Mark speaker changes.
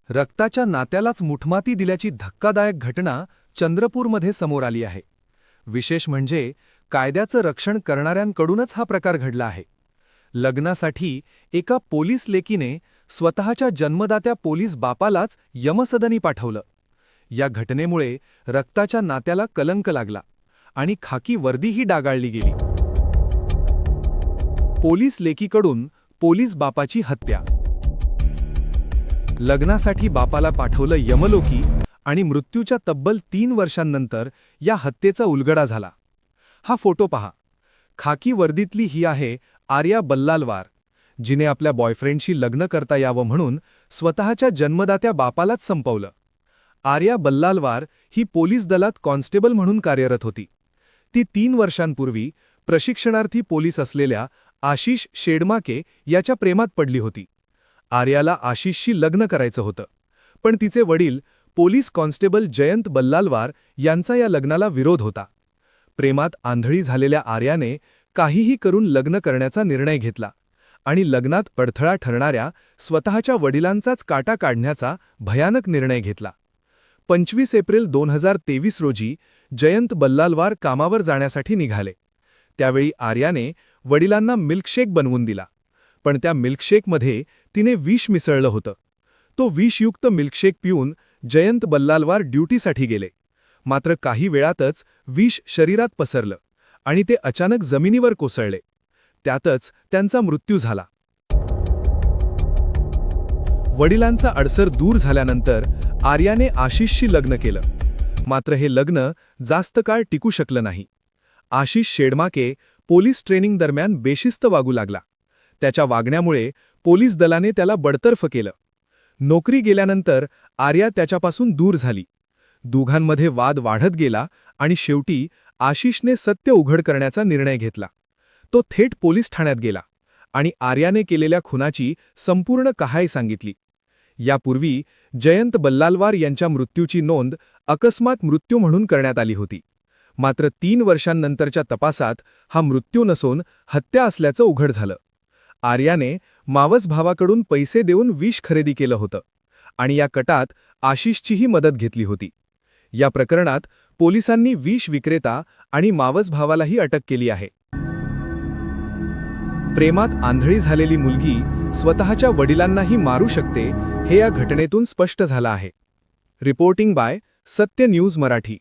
Speaker 1: रक्ताच्या नात्यालाच मुठमाती दिल्याची धक्कादायक घटना चंद्रपूरमध्ये समोर आली आहे. विशेष म्हणजे कायद्याचं रक्षण करणाऱ्यांकडूनच हा प्रकार घडला आहे. लग्नासाठी एका पोलीस लेकीने स्वतःच्या जन्मदात्या पोलीस बापालाच यमसदनी पाठवलं. या घटनेमुळे रक्ताच्या नात्याला कलंक लागला आणि खाकी वर्दीही डागाळली गेली. पोलीस लेकीकडून पोलीस बापाची हत्या. लग्नासाठी बापाला पाठवलं यमलोकी आणि मृत्यूच्या तब्बल 3 वर्षांनंतर या हत्येचा उलगडा झाला. हा फोटो पहा. खाकी वर्दीतली ही आहे आर्या बल्लालवार, जिने आपल्या बॉयफ्रेंडशी लग्न करता यावं म्हणून स्वतःच्या जन्मदात्या बापालाच संपवलं. आर्या बल्लालवार ही पोलीस दलात कॉन्स्टेबल म्हणून कार्यरत होती. ती 3 वर्षांपूर्वी प्रशिक्षणार्थी पोलीस असलेल्या आशिष शेडमाके याच्या प्रेमात पडली होती. आर्याला आशिषशी लग्न करायचं होतं, पण तिचे वडील पोलीस कॉन्स्टेबल जयंत बल्लालवार यांचा या लग्नाला विरोध होता. प्रेमात आंधळी झालेल्या आर्याने काहीही करून लग्न करण्याचा निर्णय घेतला आणि लग्नात अडथळा ठरणाऱ्या स्वतःच्या वडिलांचाच काटा काढण्याचा भयानक निर्णय घेतला. 25 एप्रिल 2023 रोजी जयंत बल्लालवार कामावर जाण्यासाठी निघाले. त्यावेळी आर्याने वडिलांना मिल्कशेक बनवून दिला, पण त्या मिल्कशेकमध्ये तिने विष मिसळलं होतं. तो विषयुक्त मिल्कशेक पिऊन जयंत बल्लालवार ड्युटीसाठी गेले. मात्र काही वेळातच विष शरीरात पसरलं आणि ते अचानक जमिनीवर कोसळले. त्यातच त्यांचा मृत्यू झाला. वडिलांचा अडसर दूर झाल्यानंतर आर्याने आशिषशी लग्न केलं. मात्र हे लग्न जास्त काळ टिकू शकलं नाही. आशिष शेडमाके पोलीस ट्रेनिंग दरम्यान बेशिस्त वागू लागला. त्याच्या वागण्यामुळे पोलीस दलाने त्याला बडतर्फ केलं. नोकरी गेल्यानंतर आर्या त्याच्यापासून दूर झाली. दोघांमध्ये वाद वाढत गेला आणि शेवटी आशिषने सत्य उघड करण्याचा निर्णय घेतला. तो थेट पोलीस ठाण्यात गेला आणि आर्याने केलेल्या खुनाची संपूर्ण कहाणी सांगितली. यापूर्वी जयंत बल्लालवार यांच्या मृत्यूची नोंद अकस्मात मृत्यू म्हणून करण्यात आली होती. मात्र 3 वर्षांनंतरच्या तपासात हा मृत्यू नसून हत्या असल्याचं उघड झालं. आर्याने मावस भावाकडून पैसे देऊन विष खरेदी केलं होतं आणि या कटात आशिषचीही मदत घेतली होती. या प्रकरणात पोलिसांनी विष विक्रेता आणि मावस भावालाही अटक केली आहे. प्रेमात आंधळी झालेली मुलगी स्वतःच्या वडिलांनाही मारू शकते, हे या घटनेतून स्पष्ट झालं आहे. रिपोर्टिंग बाय सत्य न्यूज मराठी.